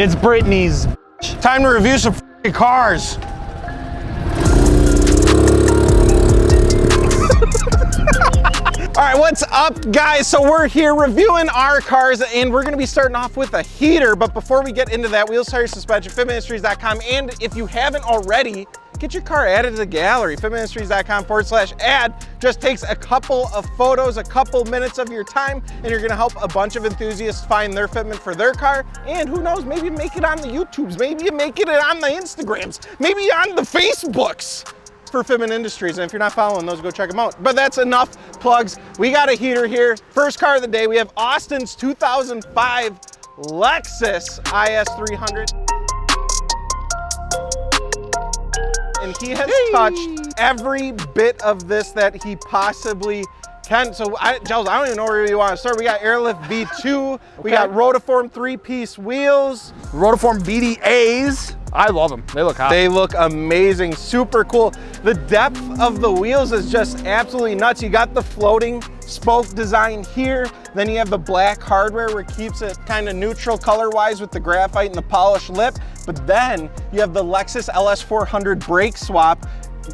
It's Brittany's. Time to review some cars. All right, what's up, guys? So we're here reviewing our cars, and we're gonna be starting off with a heater. But before we get into that, wheels, tires, suspension, fitmentindustries.com. And if you haven't already, get your car added to the gallery. fitmentindustries.com/add just takes a couple of photos, a couple minutes of your time, and you're gonna help a bunch of enthusiasts find their fitment for their car. And who knows, maybe make it on the YouTubes, maybe you make it on the Instagrams, maybe on the Facebooks for Fitment Industries. And if you're not following those, go check them out. But that's enough plugs. We got a heater here. First car of the day, we have Austin's 2005 Lexus IS300. And he has touched every bit of this that he possibly can. So, Gels, I don't even know where you want to start. We got Airlift V2, we got Rotiform 3-piece wheels. Rotiform BDAs. I love them. They look hot. They look amazing, super cool. The depth of the wheels is just absolutely nuts. You got the floating spoke design here. Then you have the black hardware where it keeps it kind of neutral color-wise with the graphite and the polished lip. But then you have the Lexus LS400 brake swap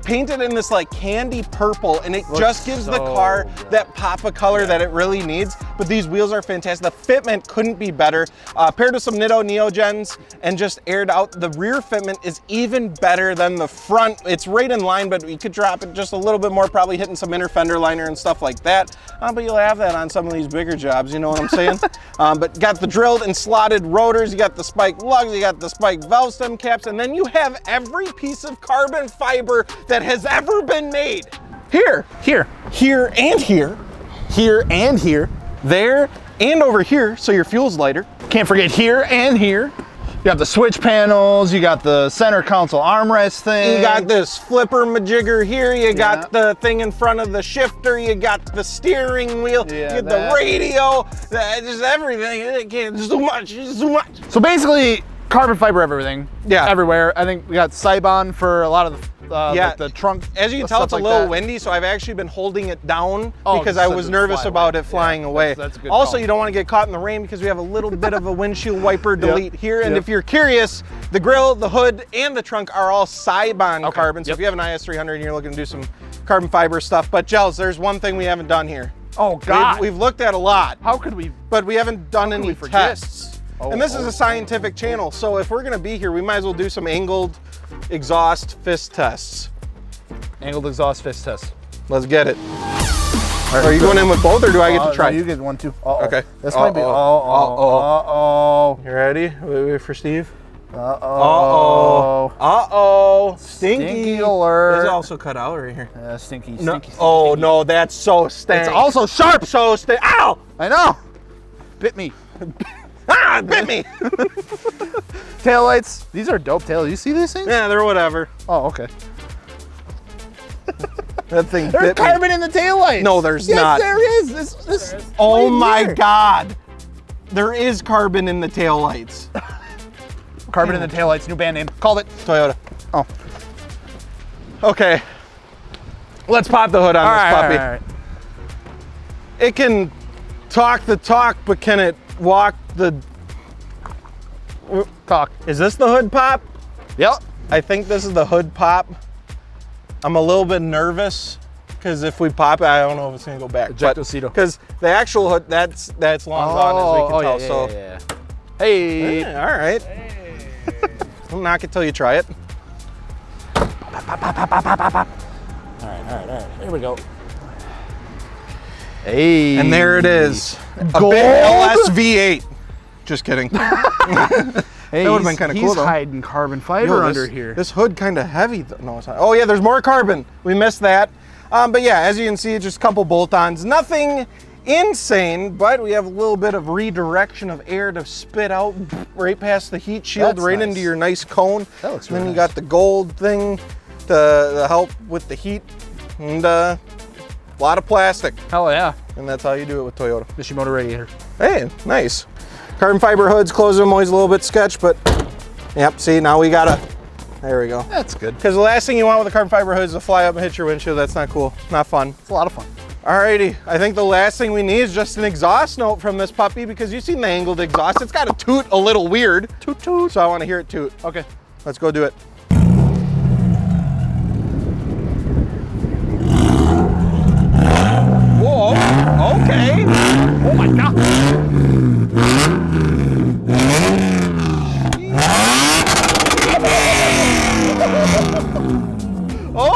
painted in this like candy purple, and it just gives the car that pop of color that it really needs. But these wheels are fantastic. The fitment couldn't be better. Paired with some Nitto Neogens and just aired out, the rear fitment is even better than the front. It's right in line, but you could drop it just a little bit more, probably hitting some inner fender liner and stuff like that. But you'll have that on some of these bigger jobs, you know what I'm saying? But got the drilled and slotted rotors, you got the spike lugs, you got the spike valve stem caps, and then you have every piece of carbon fiber that has ever been made. Here, Here. here, and here, Here and here. there, and over here, so your fuel's lighter. Can't forget here and here. You got the switch panels, you got the center console armrest thing. You got this flipper majigger here, you got the thing in front of the shifter, you got the steering wheel, you got the radio, just everything. There's so much, there's so much. So basically, carbon fiber everything. Yeah. Everywhere. I think we got Cybon for a lot of the like the trunk. As you can tell, it's a little windy, so I've actually been holding it down because I was nervous about it flying away. That's a good also, call. You don't want to get caught in the rain because we have a little bit of a windshield wiper delete here. And if you're curious, the grille, the hood, and the trunk are all Cybon carbon. So if you have an IS300 and you're looking to do some carbon fiber stuff. But Gels, there's one thing we haven't done here. Oh God. We've looked at a lot. How could we? But we haven't done any tests. And this is a scientific channel, so if we're gonna be here, we might as well do some angled exhaust fist tests. Angled exhaust fist test. Let's get it. Are you going in with both, or do I get to try? No, you get one too. Okay. This might be. Uh-oh. You ready? Wait for Steve. Uh-oh. Stinky alert. It's also cut out right here. Stinky. Oh no, that's so stank. It's also sharp. So stank. Ow! I know. Bit me. Ah, it bit me. Taillights. These are dope taillights. You see these things? Yeah, they're whatever. Oh, okay. That thing There's bit me. carbon in the taillights. No, there's yes, not. There is. This Oh my here. God. There is carbon in the taillights. Carbon in the taillights. New band name. Called it. Toyota. Oh. Okay. Let's pop the hood on this puppy. All right. It can talk the talk, but can it walk the Talk. Is this the hood pop? Yep. I think this is the hood pop. I'm a little bit nervous because if we pop it, I don't know if it's gonna go back. Ejectocito. Because the actual hood, that's long gone, as we can tell. So Hey. yeah, all right. Don't knock it till you try it. All right. Here we go. Hey. And there it is. A Gold? big LS V8. Just kidding. Hey, that would've been kinda cool, He's though. hiding carbon fiber under here. This hood kind of heavy. No, it's not. Oh yeah, there's more carbon. We missed that. But yeah, as you can see, just a couple bolt-ons. Nothing insane, but we have a little bit of redirection of air to spit out right past the heat shield, That's right nice. into your nice cone. That looks Then really you nice. got the gold thing to help with the heat, and a lot of plastic. Hell yeah. And that's how you do it with Toyota. Mishimoto radiator. Hey, nice. Carbon fiber hoods, close them always a little bit sketch, but yep, see, now we got there we go. That's good. Because the last thing you want with a carbon fiber hood is to fly up and hit your windshield. That's not cool, not fun. It's a lot of fun. Alrighty, I think the last thing we need is just an exhaust note from this puppy because you've seen the angled exhaust. It's got a toot a little weird. Toot toot. So I want to hear it toot. Okay. Let's go do it. Whoa, okay. Oh my God.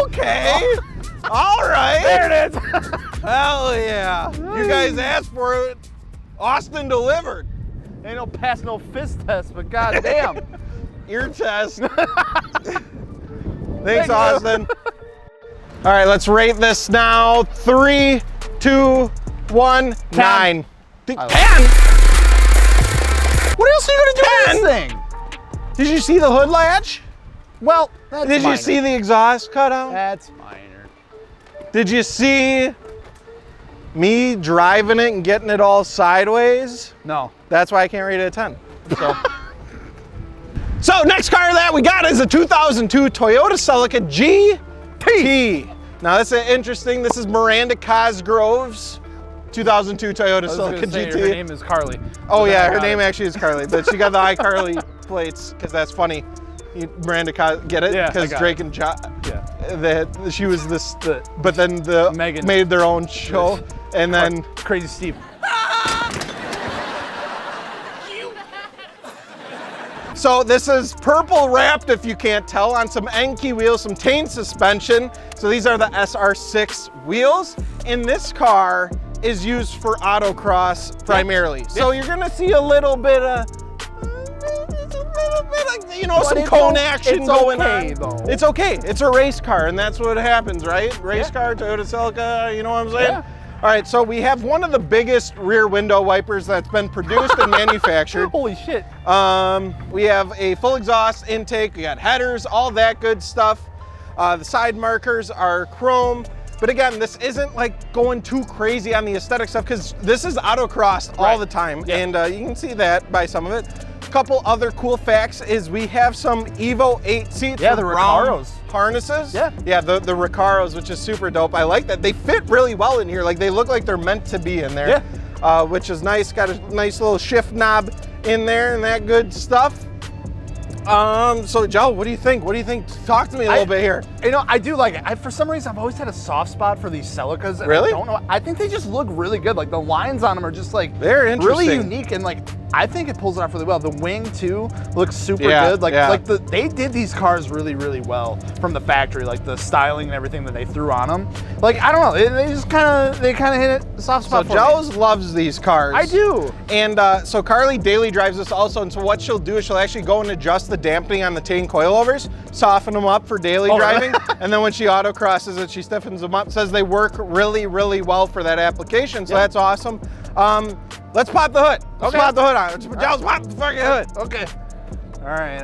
Okay. All right. There it is. Hell yeah. You guys asked for it. Austin delivered. Ain't no pass, no fist test, but goddamn. Ear test. Thanks, Austin. All right, let's rate this now. 3, 2, 1, 9. 10. What else are you gonna do with this thing? Did you see the hood latch? Well, that's Did minor. you see the exhaust cutout? That's minor. Did you see me driving it and getting it all sideways? No. That's why I can't rate it a 10. So next car that we got is a 2002 Toyota Celica GT. Now this is interesting. This is Miranda Cosgrove's 2002 Toyota Celica GT. Her name is Carly. Oh yeah, her name actually is Carly, but she got the iCarly plates because that's funny. Miranda get it? Yeah, Because Drake and Josh. Yeah. She was this, but then the Megan made their own show, and then Crazy Steve. So this is purple wrapped, if you can't tell, on some Enki wheels, some taint suspension. So these are the SR6 wheels. And this car is used for autocross primarily. So you're gonna see a little bit of, you know, some cone action going on. Though. It's okay, it's a race car, and that's what happens, right? Race car, Toyota Celica, you know what I'm saying? Yeah. All right, so we have one of the biggest rear window wipers that's been produced and manufactured. Holy shit. We have a full exhaust intake, we got headers, all that good stuff. The side markers are chrome. But again, this isn't like going too crazy on the aesthetic stuff because this is autocross all the time. Yeah. And you can see that by some of it. A couple other cool facts is we have some Evo 8 seats. Yeah, with the brown Recaros. harnesses. Yeah. Yeah, the Recaros, which is super dope. I like that. They fit really well in here. Like they look like they're meant to be in there. Yeah. Which is nice. Got a nice little shift knob in there and that good stuff. So Joe, what do you think? What do you think? Talk to me a little bit here. You know, I do like it. For some reason, I've always had a soft spot for these Celicas. And Really? I don't know. I think they just look really good. Like the lines on them are just like They're really interesting. unique, and like I think it pulls it off really well. The wing too looks super Yeah, good. Like yeah. they did these cars really well from the factory. Like the styling and everything that they threw on them. Like I don't know. They just kind of hit it soft So spot for me. Joe's loves these cars. I do. And so Carly daily drives this also, and so what she'll do is she'll actually go and adjust the dampening on the Tain coilovers, soften them up for daily driving, and then when she autocrosses it, she stiffens them up. Says they work really well for that application, so that's awesome. Let's pop the hood. Let's pop the hood on. Joe's pop the fucking hood. Okay. All right.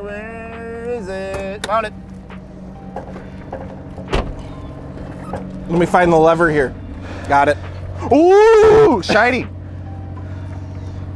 Where is it? Found it. Let me find the lever here. Got it. Ooh, shiny.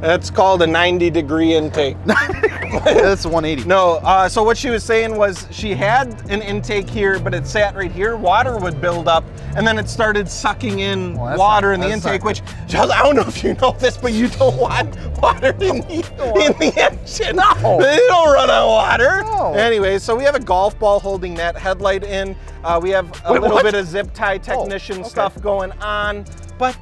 That's called a 90-degree intake. That's 180. No, so what she was saying was she had an intake here, but it sat right here. Water would build up, and then it started sucking in water in the intake, which, I don't know if you know this, but you don't want water in the engine. No. They don't run on water. No. Anyway, so we have a golf ball holding that headlight in. We have a little bit of zip tie technician stuff going on, but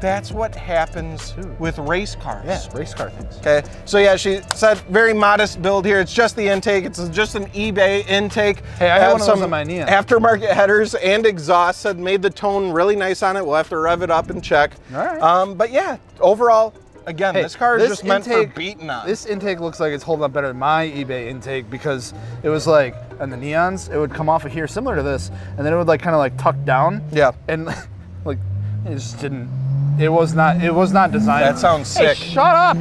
that's what happens with race cars. Yeah, race car things. Okay, so yeah, she said very modest build here. It's just the intake. It's just an eBay intake. Hey, I have one of those on my Neon. Aftermarket headers and exhaust. Said made the tone really nice on it. We'll have to rev it up and check. All right. But yeah, overall, again, this car is just meant for intake, beating on. This intake looks like it's holding up better than my eBay intake because it was like, on the Neons, it would come off of here similar to this, and then it would like kind of like tuck down. Yeah. And like, it just didn't. It was not designed. That sounds sick. Hey, shut up!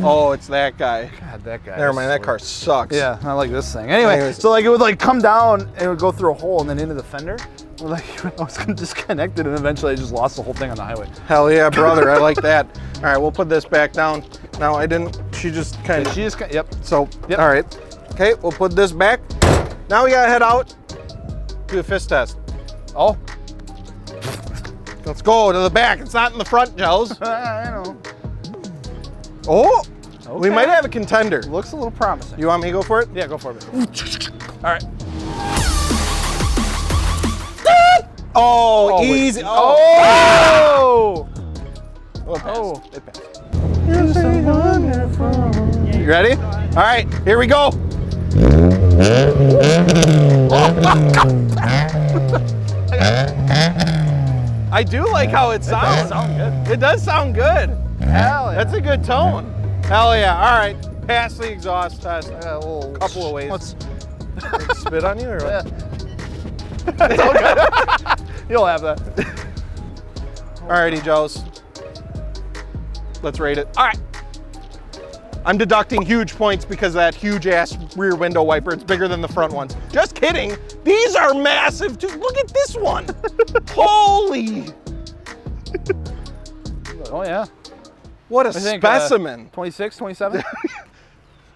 Oh, it's that guy. God, that guy. Never mind, that car sucks. Yeah, I like this thing. Anyway, Anyways. so like it would like come down and it would go through a hole and then into the fender. Like I was disconnected and eventually I just lost the whole thing on the highway. Hell yeah, brother, I like that. All right, we'll put this back down. No, I didn't. She just kind of. Yep. So, Yep. all right. Okay, we'll put this back. Now we gotta head out, do a fist test. Oh, Let's go to the back. It's not in the front, Gels. I know. Oh, Okay. we might have a contender. Looks a little promising. You want me to go for it? Yeah, go for it. All right. Oh, wait. easy. Oh! Oh, it passed. Oh. It passed. You ready? All right, here we go. I do like how it sounds. It does sound good. Hell yeah. That's a good tone. Hell yeah. All right, pass the exhaust test. A little Couple of ways. Let's, Spit on you or what? It's all good. You'll have that. Alrighty, Joes. Let's rate it. All right. I'm deducting huge points because of that huge ass rear window wiper. It's bigger than the front ones. Just kidding. These are massive too. Look at this one. Holy. Oh yeah. What a I think, specimen. 26, 27?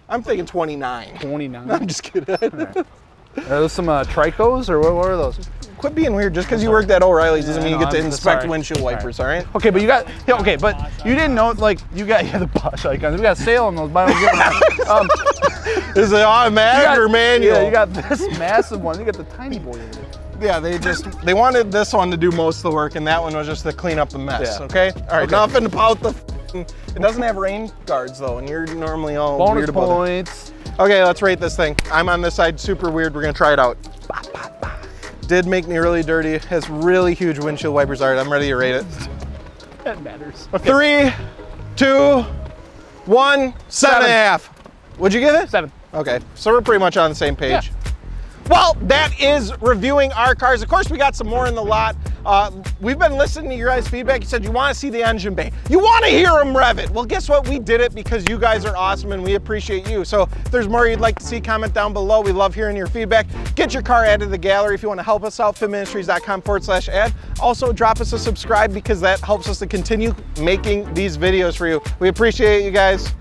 I'm thinking 29. 29. I'm just kidding. Are those some Tricos or what are those? Quit being weird. Just because you worked at O'Reilly's doesn't mean you get to I'm inspect sorry. windshield wipers, all right? Okay, but you got, yeah, okay, but you didn't know, like, you got, the Bosch icons. We got a sale on those. Buy one, get one. Is it automatic or manual? Yeah, you got this massive one. You got the tiny boy over there. Yeah, they wanted this one to do most of the work, and that one was just to clean up the mess, Yeah. okay? All right, nothing about the it doesn't have rain guards, though, and you're normally all Bonus weird about points. it. Okay, let's rate this thing. I'm on this side, super weird. We're gonna try it out. Did make me really dirty. Has really huge windshield wipers. All right, I'm ready to rate it. That matters. Okay. 3, 2, 1, 7.5. What'd you give it? 7. Okay, so we're pretty much on the same page. Yeah. Well, that is reviewing our cars. Of course, we got some more in the lot. We've been listening to your guys' feedback. You said you want to see the engine bay. You want to hear them rev it. Well, guess what? We did it because you guys are awesome and we appreciate you. So if there's more you'd like to see, comment down below. We love hearing your feedback. Get your car added to the gallery if you want to help us out, fitministries.com/add. Also, drop us a subscribe because that helps us to continue making these videos for you. We appreciate you guys.